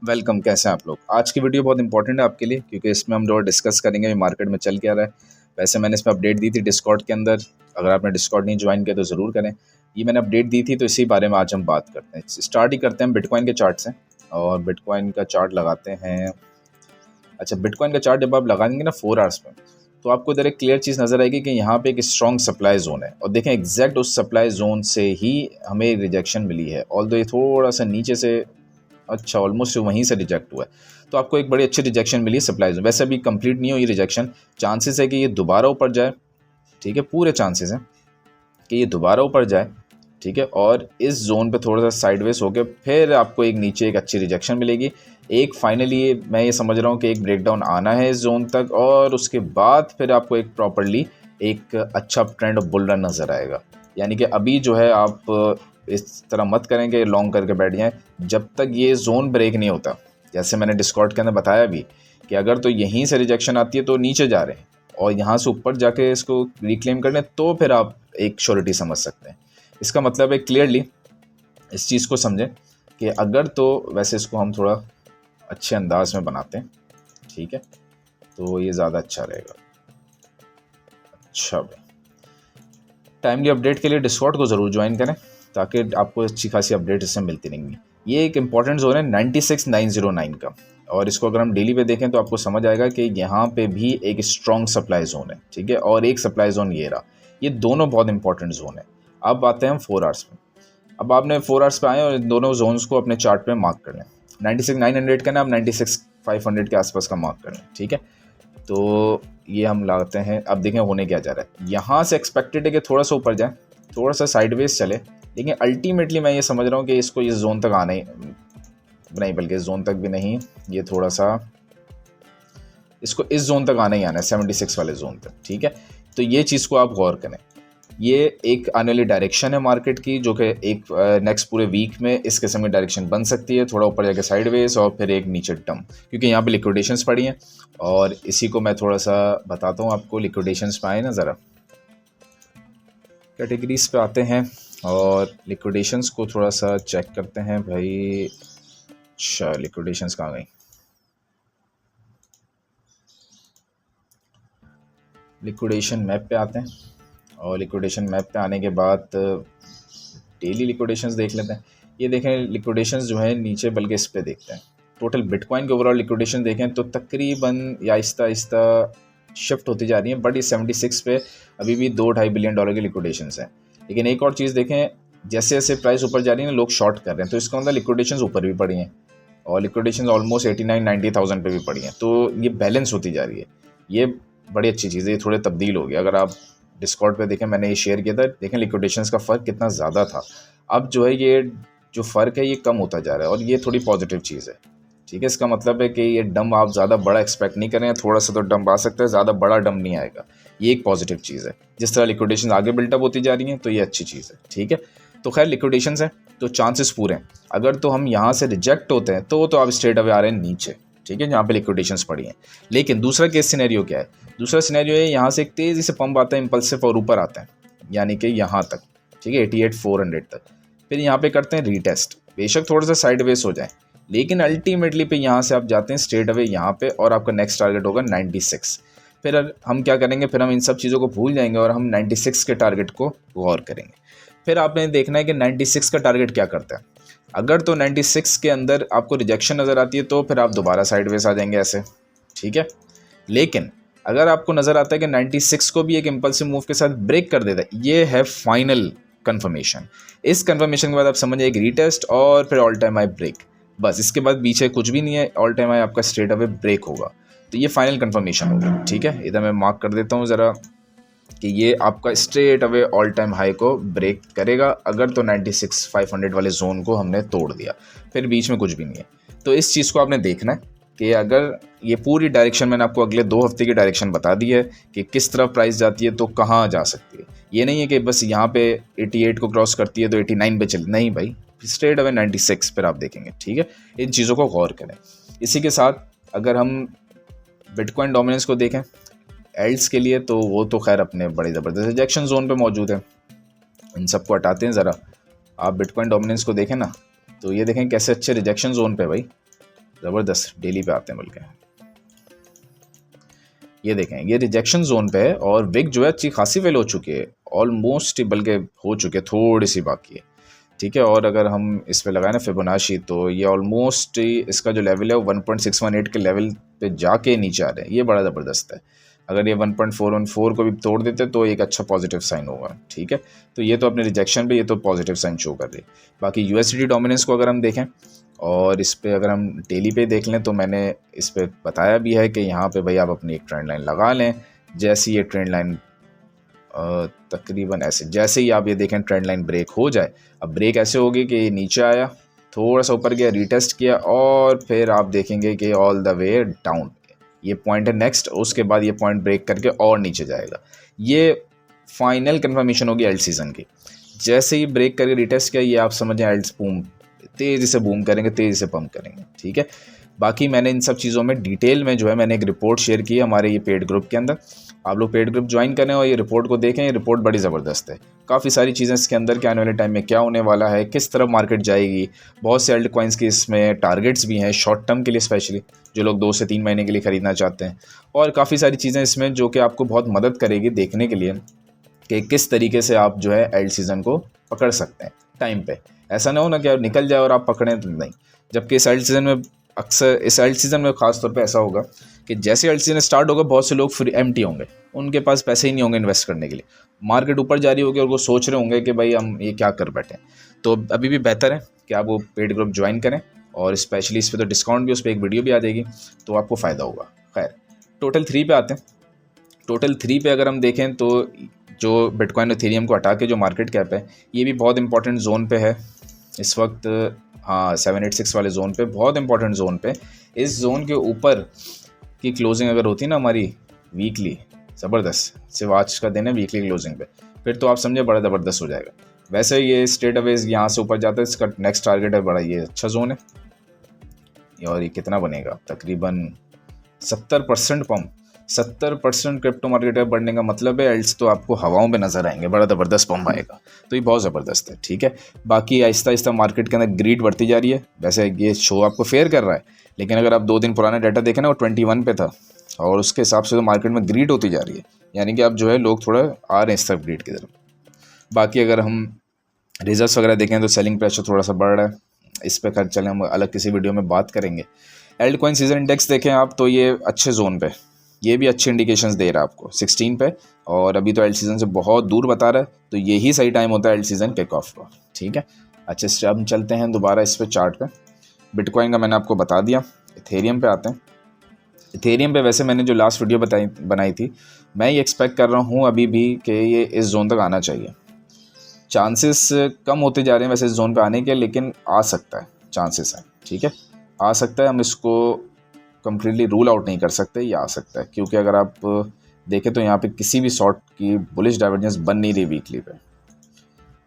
Welcome. कैसे हैं आप लोग? आज की वीडियो बहुत इंपॉर्टेंट है आपके लिए क्योंकि इसमें हम लोग डिस्कस करेंगे मार्केट में चल क्या रहा है। वैसे मैंने इसमें अपडेट दी थी डिस्कॉर्ड के अंदर, अगर आपने डिस्कॉर्ड नहीं ज्वाइन किया तो ज़रूर करें। ये मैंने अपडेट दी थी तो इसी बारे में आज हम बात करते हैं। स्टार्ट ही करते हैं बिटकॉइन के चार्ट से और बिटकॉइन का चार्ट लगाते हैं। अच्छा, बिटकॉइन का चार्ट जब आप लगाएंगे ना 4 आवर्स में तो आपको इधर एक क्लियर चीज़ नज़र आएगी कि यहाँ पे एक स्ट्रॉन्ग सप्लाई जोन है और देखें एग्जैक्ट उस सप्लाई जोन से ही हमें रिजेक्शन मिली है। ऑल्दो ये थोड़ा सा नीचे से, अच्छा ऑलमोस्ट वहीं से रिजेक्ट हुआ है, तो आपको एक बड़ी अच्छी रिजेक्शन मिली है सप्लाई जोन। वैसे अभी कंप्लीट नहीं हुई रिजेक्शन, चांसेस है कि ये दोबारा ऊपर जाए। ठीक है, पूरे चांसेस हैं कि ये दोबारा ऊपर जाए। ठीक है, और इस जोन पे थोड़ा सा साइडवेज होकर फिर आपको एक नीचे एक अच्छी रिजेक्शन मिलेगी। एक फाइनली मैं ये समझ रहा हूँ कि एक ब्रेकडाउन आना है इस जोन तक और उसके बाद फिर आपको एक प्रॉपरली एक अच्छा ट्रेंड ऑफ बुल रन नज़र आएगा। यानी कि अभी जो है आप इस तरह मत करेंगे लॉन्ग करके बैठ जाएं जब तक ये जोन ब्रेक नहीं होता। जैसे मैंने डिस्कॉर्ड के अंदर बताया भी कि अगर तो यहीं से रिजेक्शन आती है तो नीचे जा रहे हैं और यहाँ से ऊपर जाके इसको रिक्लेम करने तो फिर आप एक श्योरिटी समझ सकते हैं। इसका मतलब है क्लियरली इस चीज़ को समझें कि अगर तो, वैसे इसको हम थोड़ा अच्छे अंदाज में बनाते हैं। ठीक है, तो ये ज़्यादा अच्छा रहेगा। अच्छा भाई, टाइमली अपडेट के लिए डिस्कॉर्ड को ज़रूर ज्वाइन करें ताकि आपको अच्छी खासी अपडेट इससे मिलती रहेंगी। ये एक इंपॉर्टेंट जोन है 96909 का, और इसको अगर हम डेली पे देखें तो आपको समझ आएगा कि यहाँ पे भी एक स्ट्रॉन्ग सप्लाई जोन है। ठीक है, और एक सप्लाई जोन ये रहा, ये दोनों बहुत इंपॉर्टेंट जोन है। अब आते हैं हम 4 आवर्स में। अब आपने 4 आवर्स पे आए और इन दोनों जोन्स को अपने चार्ट पे मार्क कर लें। 96,900 का ना, आप 96,500 के आसपास का मार्क कर लें। ठीक है, तो ये हम लाते हैं। अब देखें होने क्या जा रहा है। यहाँ से एक्सपेक्टेड है कि थोड़ा सा ऊपर जाए, थोड़ा सा साइडवेज चले, लेकिन अल्टीमेटली मैं ये समझ रहा हूँ कि इसको इस जोन तक आना ही नहीं, बल्कि इस जोन तक भी नहीं, ये थोड़ा सा इसको इस जोन तक आना ही आना है, 76 वाले जोन तक। ठीक है, तो ये चीज़ को आप गौर करें। ये एक आने वाली डायरेक्शन है मार्केट की, जो कि एक नेक्स्ट पूरे वीक में इस किस्म की डायरेक्शन बन सकती है, थोड़ा ऊपर जाके साइडवेज और फिर एक नीचे डंप, क्योंकि यहाँ पे लिक्विडेशंस पड़ी हैं। और इसी को मैं थोड़ा सा बताता हूँ आपको। लिक्विडेशंस पे आए ना, ज़रा कैटेगरीज पे आते हैं और लिक्विडेशंस को थोड़ा सा चेक करते हैं भाई। अच्छा, लिक्विडेशंस कहाँ गई? लिक्विडेशन मैप पे आते हैं और लिक्विडेशन मैप पे आने के बाद डेली लिक्विडेशंस देख लेते हैं। ये देखें लिक्विडेशंस जो है नीचे, बल्कि इस पे देखते हैं टोटल बिटकॉइन के ओवरऑल लिक्विडेशन देखें तो तकरीबन या आहिस्ता आहिस्ता शिफ्ट होती जा रही है, बट ये 76 पे अभी भी $2.5 बिलियन की लिक्विडेशंस हैं। लेकिन एक और चीज़ देखें, जैसे जैसे प्राइस ऊपर जा रही है ना, लोग शॉर्ट कर रहे हैं, तो इसका मतलब लिक्विडेशंस ऊपर भी पड़ी हैं और लिक्विडेशंस ऑलमोस्ट 89-90,000 पे भी पड़ी हैं, तो ये बैलेंस होती जा रही है। ये बड़ी अच्छी चीज़ है, ये थोड़े तब्दील हो गया। अगर आप डिस्कॉर्ड पे देखें, मैंने ये शेयर किया था, देखें लिक्विडेशंस का फ़र्क कितना ज़्यादा था। अब जो है ये जो फ़र्क है ये कम होता जा रहा है और ये थोड़ी पॉजिटिव चीज़ है। ठीक है, इसका मतलब है कि ये डंप आप ज़्यादा बड़ा एक्सपेक्ट नहीं करें, थोड़ा सा तो डंप आ सकता है, ज़्यादा बड़ा डंप नहीं आएगा। ये एक पॉजिटिव चीज़ है। जिस तरह लिक्विडेशन आगे बिल्टअप होती जा रही हैं तो ये अच्छी चीज़ है। ठीक है, तो खैर लिक्विडेशंस है तो चांसेस पूरे हैं। अगर तो हम यहाँ से रिजेक्ट होते हैं तो आप स्ट्रेट अवे आ रहे हैं नीचे। ठीक है, जहाँ पे लिक्विडेशंस पड़ी हैं। लेकिन दूसरा केस सिनेरियो क्या है? दूसरा सिनेरियो है यहाँ से एक तेज़ी से पंप आता है, इम्पल्सिव, और ऊपर आता है, यानी कि यहाँ तक। ठीक है, 88,400 तक। फिर यहाँ पे करते हैं रीटेस्ट, बेशक थोड़ा सा साइडवेज हो जाए, लेकिन अल्टीमेटली पे यहाँ से आप जाते हैं स्ट्रेट अवे यहाँ पे और आपका नेक्स्ट टारगेट होगा 96। फिर हम क्या करेंगे, फिर हम इन सब चीज़ों को भूल जाएंगे और हम 96 के टारगेट को गौर करेंगे। फिर आपने देखना है कि 96 का टारगेट क्या करता है। अगर तो 96 के अंदर आपको रिजेक्शन नज़र आती है तो फिर आप दोबारा साइडवेज आ जाएंगे ऐसे। ठीक है, लेकिन अगर आपको नज़र आता है कि 96 को भी एक इम्पल्सिव मूव के साथ ब्रेक कर देता है, ये है फाइनल कन्फर्मेशन। इस कन्फर्मेशन के बाद आप समझिए एक रीटेस्ट और फिर ऑल टाइम हाई ब्रेक, बस इसके बाद पीछे कुछ भी नहीं है, ऑल टाइम हाई आपका स्ट्रेट अवे ब्रेक होगा, तो ये फाइनल कन्फर्मेशन होगी। ठीक है, इधर मैं मार्क कर देता हूँ ज़रा कि ये आपका straight away all time high को ब्रेक करेगा अगर तो 96,500 वाले जोन को हमने तोड़ दिया, फिर बीच में कुछ भी नहीं है। तो इस चीज़ को आपने देखना है कि अगर ये पूरी डायरेक्शन, मैंने आपको अगले 2 हफ्ते की डायरेक्शन बता दी है कि किस तरफ प्राइस जाती है तो कहाँ जा सकती है। ये नहीं है कि बस यहाँ पे 88 को क्रॉस करती है तो 89 पे चले, नहीं भाई, स्ट्रेट अवे 96 पर आप देखेंगे। ठीक है, इन चीज़ों को गौर करें। इसी के साथ अगर हम बिटकॉइन डोमिनेंस को देखें एल्ड्स के लिए, तो वो तो खैर अपने बड़े ज़बरदस्त रिजेक्शन जोन पे मौजूद है। इन सबको हटाते हैं ज़रा। आप बिटकॉइन डोमिनेंस को देखें ना, तो ये देखें कैसे अच्छे रिजेक्शन जोन पे भाई, ज़बरदस्त। डेली पे आते हैं बल्कि, ये देखें ये रिजेक्शन जोन पे है और विक जो है अच्छी खासी फेल हो चुकी है, ऑलमोस्ट बल्कि हो चुके, थोड़ी सी बाकी है, ठीक है। और अगर हम इस पे लगाए ना फिबोनाची, तो ये ऑलमोस्ट इसका जो लेवल है वो 1.618 के लेवल पे जाके नीचे आ रहे हैं, ये बड़ा ज़बरदस्त है। अगर ये 1.414 को भी तोड़ देते तो एक अच्छा पॉजिटिव साइन होगा, ठीक है। तो ये तो अपने रिजेक्शन पे ये तो पॉजिटिव साइन शो कर रही है। बाकी यूएसडी डोमिनेंस को अगर हम देखें और इस पे अगर हम डेली पे देख लें, तो मैंने इस पे बताया भी है कि यहाँ पे भाई आप अपनी एक ट्रेंड लाइन लगा लें। जैसी ये ट्रेंड लाइन तकरीबन ऐसे, जैसे ही आप ये देखें ट्रेंड लाइन ब्रेक हो जाए, अब ब्रेक ऐसे होगी कि ये नीचे आया, थोड़ा सा ऊपर गया, रीटेस्ट किया, और फिर आप देखेंगे कि ऑल द वे डाउन ये पॉइंट है नेक्स्ट, उसके बाद ये पॉइंट ब्रेक करके और नीचे जाएगा। ये फाइनल कंफर्मेशन होगी एल्ट सीजन की। जैसे ही ब्रेक करके रीटेस्ट किया, ये आप समझें एल्ट्स बूम, तेज़ी से बूम करेंगे, तेज़ी से पंप करेंगे, ठीक है। बाकी मैंने इन सब चीज़ों में डिटेल में जो है मैंने एक रिपोर्ट शेयर की है हमारे ये पेड ग्रुप के अंदर। आप लोग पेड ग्रुप ज्वाइन करें और ये रिपोर्ट को देखें। ये रिपोर्ट बड़ी ज़बरदस्त है, काफ़ी सारी चीज़ें इसके अंदर कि आने वाले टाइम में क्या होने वाला है, किस तरफ मार्केट जाएगी। बहुत से अल्ट कॉइन्स की इसमें टारगेट्स भी हैं शॉर्ट टर्म के लिए, स्पेशली जो लोग 2 से 3 महीने के लिए ख़रीदना चाहते हैं। और काफ़ी सारी चीज़ें इसमें जो कि आपको बहुत मदद करेगी देखने के लिए कि किस तरीके से आप जो है एल्ट सीज़न को पकड़ सकते हैं टाइम पे। ऐसा ना हो ना कि आप निकल जाए और आप पकड़ें तो नहीं। जबकि इस एल्ट सीज़न में अक्सर, इस एल्ट सीज़न में ख़ास तौर पे ऐसा होगा कि जैसे एल्ट सीज़न स्टार्ट होगा, बहुत से लोग फ्री एम्प्टी होंगे, उनके पास पैसे ही नहीं होंगे इन्वेस्ट करने के लिए। मार्केट ऊपर जा रही होगी और वो सोच रहे होंगे कि भाई हम ये क्या कर बैठे। तो अभी भी बेहतर है कि आप वो पेड ग्रुप ज्वाइन करें, और स्पेशली इस पर तो डिस्काउंट भी, उस पर एक वीडियो भी आ जाएगी, तो आपको फ़ायदा होगा। खैर, टोटल 3 पे आते हैं। टोटल 3 पे अगर हम देखें तो जो बिटकॉइन और इथेरियम को हटा के जो मार्केट कैप है, ये भी बहुत इंपॉर्टेंट जोन पे है इस वक्त। हाँ, 786 वाले जोन पे, बहुत इंपॉर्टेंट जोन पे। इस जोन के ऊपर की क्लोजिंग अगर होती ना हमारी वीकली, ज़बरदस्त, सिर्फ आज का दिन है वीकली क्लोजिंग पे, फिर तो आप समझे बड़ा ज़बरदस्त हो जाएगा। वैसे ये स्ट्रेट अवे यहाँ से ऊपर जाता है, इसका नेक्स्ट टारगेट है बड़ा, ये अच्छा जोन है। और ये कितना बनेगा, तकरीबन 70% पंप, 70% क्रिप्टो मार्केट में बढ़ने का मतलब है एल्ट्स तो आपको हवाओं में नजर आएंगे, बड़ा ज़बरदस्त पंप आएगा। तो ये बहुत ज़बरदस्त है, ठीक है। बाकी आहिस्ता आहिस्ता मार्केट के अंदर ग्रीड बढ़ती जा रही है। वैसे ये शो आपको फेयर कर रहा है, लेकिन अगर आप 2 दिन पुराना डाटा देखें ना, वो 21 पे था, और उसके हिसाब से तो मार्केट में ग्रीड होती जा रही है, यानी कि आप जो है लोग थोड़ा आ रहे हैं इस तरफ ग्रीड की तरफ। बाकी अगर हम रिजल्ट्स वगैरह देखें तो सेलिंग प्रेशर थोड़ा सा बढ़ रहा है, इस पर खैर चलें हम अलग किसी वीडियो में बात करेंगे। एल्ट कॉइन सीजन इंडेक्स देखें आप तो ये अच्छे जोन पे, ये भी अच्छे इंडिकेशंस दे रहा है आपको 16 पे, और अभी तो एल्ट सीजन से बहुत दूर बता रहा है, तो यही सही टाइम होता है एल्ट सीजन किक ऑफ का, ठीक है। अच्छे से हम चलते हैं दोबारा इस पे चार्ट पे। बिटकॉइन का मैंने आपको बता दिया। इथेरियम पे आते हैं। इथेरियम पे वैसे मैंने जो लास्ट वीडियो बनाई थी, मैं ये एक्सपेक्ट कर रहा हूँ अभी भी कि ये इस जोन तक आना चाहिए। चांसेस कम होते जा रहे हैं वैसे इस जोन पे आने के, लेकिन आ सकता है, चांसेस हैं, ठीक है, आ सकता है। हम इसको कम्प्लीटली रूल आउट नहीं कर सकते, ये आ सकता है, क्योंकि अगर आप देखें तो यहाँ पे किसी भी सॉर्ट की बुलिश डाइवर्जेंस बन नहीं रही वीकली पे।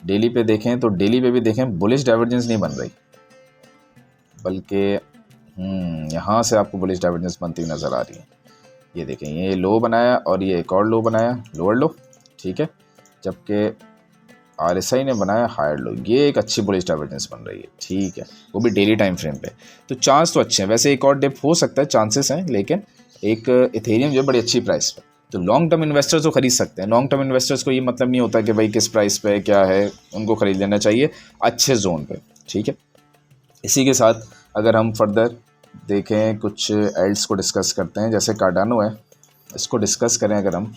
डेली पे देखें तो डेली पे भी देखें बुलिश डाइवर्जेंस नहीं बन रही, बल्कि यहाँ से आपको बुलिश डाइवर्जेंस बनती नज़र आ रही है। ये देखें, ये लो बनाया और ये एक और लो बनाया, लोअर लो, ठीक है, जबकि RSI ने बनाया हायर लो। ये एक अच्छी बुलिश डाइवर्जेंस बन रही है, ठीक है, वो भी डेली टाइम फ्रेम पे। तो चांस तो अच्छे हैं, वैसे एक और डिप हो सकता है, चांसेस हैं, लेकिन एक इथेरियम जो है बड़ी अच्छी प्राइस पे, तो लॉन्ग टर्म इन्वेस्टर्स को खरीद सकते हैं। लॉन्ग टर्म इन्वेस्टर्स को ये मतलब नहीं होता कि भाई किस प्राइस पे क्या है, उनको खरीद लेना चाहिए अच्छे जोन पे, ठीक है। इसी के साथ अगर हम फर्दर देखें, कुछ एल्ट्स को डिस्कस करते हैं, जैसे कार्डानो है, इसको डिस्कस करें अगर हम,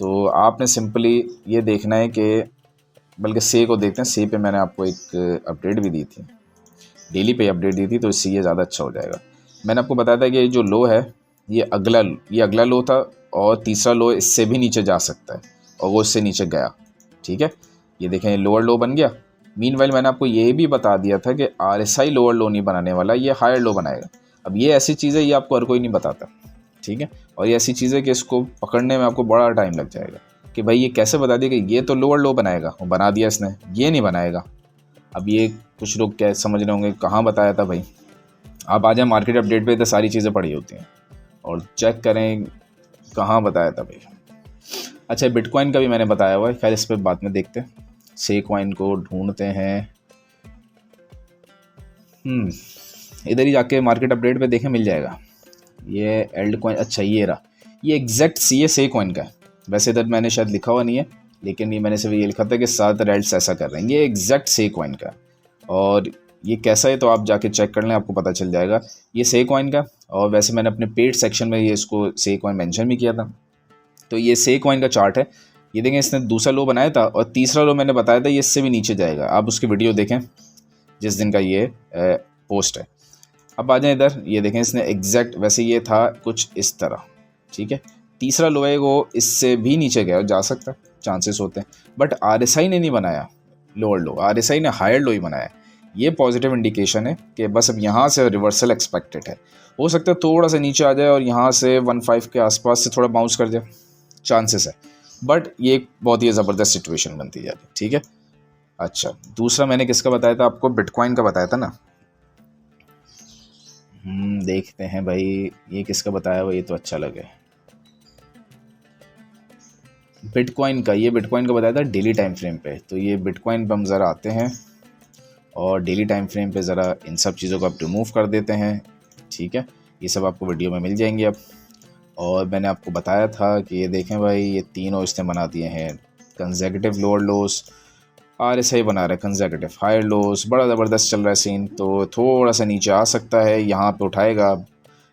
तो आपने सिंपली ये देखना है कि, बल्कि से को देखते हैं। से पे मैंने आपको एक अपडेट भी दी थी, डेली पे अपडेट दी थी, तो इससे ये ज़्यादा अच्छा हो जाएगा। मैंने आपको बताया था कि ये जो लो है, ये अगला लो था, और तीसरा लो इससे भी नीचे जा सकता है, और वो इससे नीचे गया, ठीक है। ये देखें, लोअर लो बन गया। मीनवाइल मैंने आपको ये भी बता दिया था कि RSI लोअर लो नहीं बनाने वाला, ये हायर लो बनाएगा। अब ये ऐसी चीज़ें ये आपको हर कोई नहीं बताता, ठीक है, और ये ऐसी चीज़ें कि इसको पकड़ने में आपको बड़ा टाइम लग जाएगा कि भाई ये कैसे बता दिया कि ये तो लोअर लो बनाएगा, वो बना दिया इसने, ये नहीं बनाएगा। अब ये कुछ लोग क्या समझ रहे होंगे, कहाँ बताया था भाई। आप आ जाए मार्केट अपडेट पे, तो सारी चीज़ें पड़ी होती हैं, और चेक करें कहाँ बताया था भाई। अच्छा, बिटकॉइन का भी मैंने बताया हुआ है, खैर इस पर बाद में देखते हैं। से कॉइन को ढूंढते हैं। इधर ही जाके मार्केट अपडेट पे देखें, मिल जाएगा ये एल्ड कॉइन। अच्छा ये रहा, ये एग्जैक्ट सी से कॉइन का है। वैसे इधर मैंने शायद लिखा हुआ नहीं है, लेकिन ये मैंने सिर्फ ये लिखा था कि 7 रेल्स ऐसा कर रहे हैं। ये एग्जैक्ट से कॉइन का है, और ये कैसा है तो आप जाके चेक कर लें, आपको पता चल जाएगा ये से कॉइन का। और वैसे मैंने अपने पेड सेक्शन में ये इसको से कॉइन मेंशन भी किया था। तो ये से कॉइन का चार्ट है, ये देखें इसने दूसरा लो बनाया था, और तीसरा लो मैंने बताया था ये इससे भी नीचे जाएगा। आप उसकी वीडियो देखें जिस दिन का ये पोस्ट है। अब आ जाएं इधर, ये देखें इसने एग्जैक्ट, वैसे ये था कुछ इस तरह, ठीक है। तीसरा लो है वो इससे भी नीचे गया, जा सकता है, चांसेस होते हैं, बट आरएसआई ने नहीं बनाया लोअर लो, आरएसआई ने हायर लो ही बनाया। ये पॉजिटिव इंडिकेशन है कि बस अब यहाँ से रिवर्सल एक्सपेक्टेड है। हो सकता है थोड़ा सा नीचे आ जाए और यहाँ से 1.5 के आसपास से थोड़ा बाउंस कर जाए, चांसेस है, बट ये एक बहुत ही ज़बरदस्त सिचुएशन बनती जा रही है, ठीक है। अच्छा, दूसरा मैंने किसका बताया था आपको, बिटकॉइन का बताया था ना। देखते हैं भाई ये किसका बताया हुआ, ये तो अच्छा लगे। बिटकॉइन का, ये बिटकॉइन का बताया था डेली टाइम फ्रेम पे। तो ये बिटकॉइन पे हम ज़रा आते हैं और डेली टाइम फ्रेम पे ज़रा इन सब चीज़ों को आप रिमूव कर देते हैं, ठीक है। ये सब आपको वीडियो में मिल जाएंगे अब। और मैंने आपको बताया था कि ये देखें भाई, ये तीनों इसने बना दिए हैं कंसेक्यूटिव लोअर लोस, आरएसआई बना रहा है कंसेक्यूटिव हायर लोस, बड़ा ज़बरदस्त चल रहा है सीन। तो थोड़ा सा नीचे आ सकता है, यहाँ पे उठाएगा,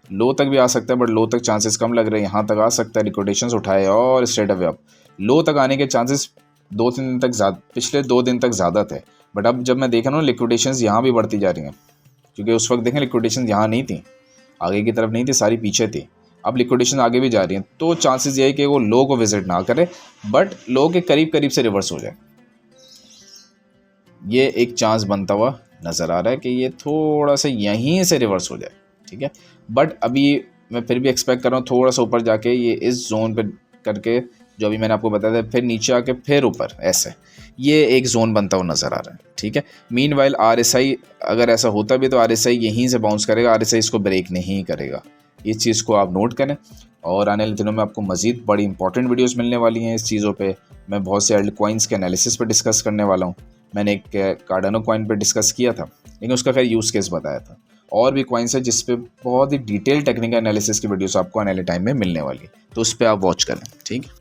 लो तक भी आ सकता है, बट लो तक चांसेस कम लग रहे हैं। यहाँ तक आ सकता है, लिक्विडेशंस उठाए और स्ट्रेट अवे अप लो तक आने के चांसेस 2-3 दिन तक ज़्यादा, पिछले 2 दिन तक ज़्यादा थे। बट अब जब मैं देखा ना, लिक्विडेशंस यहाँ भी बढ़ती जा रही हैं, क्योंकि उस वक्त देखें लिक्विडेशंस यहाँ नहीं थी, आगे की तरफ नहीं थी, सारी पीछे थी। अब लिक्विडेशन आगे भी जा रही हैं, तो चांसेस ये है कि वो लो को विजिट ना करे, बट लो के करीब करीब से रिवर्स हो जाए। ये एक चांस बनता हुआ नज़र आ रहा है कि ये थोड़ा सा यहीं से रिवर्स हो जाए, ठीक है। बट अभी मैं फिर भी एक्सपेक्ट कर रहा हूँ थोड़ा सा ऊपर जाके ये इस जोन पे करके, जो अभी मैंने आपको बताया था, फिर नीचे आके फिर ऊपर, ऐसे ये एक जोन बनता हुआ नज़र आ रहा है, ठीक है। मीनवाइल आरएसआई, अगर ऐसा होता भी तो आरएसआई यहीं से बाउंस करेगा, आरएसआई इसको ब्रेक नहीं करेगा। इस चीज़ को आप नोट करें। और आने वाले दिनों में आपको मज़ीद बड़ी इंपॉर्टेंट वीडियोस मिलने वाली हैं इस चीज़ों पे। मैं बहुत से एल्ड कॉइन्स के एनालिसिस पे डिस्कस करने वाला हूँ। मैंने एक कार्डानो कॉइन पे डिस्कस किया था, लेकिन उसका खैर यूज़ केस बताया था। और भी कॉइन्स है जिस पे बहुत ही डिटेल टेक्निकल एनालिसिस की वीडियोस आपको आने वाले टाइम में मिलने वाली है, तो उस पर आप वॉच करें, ठीक है।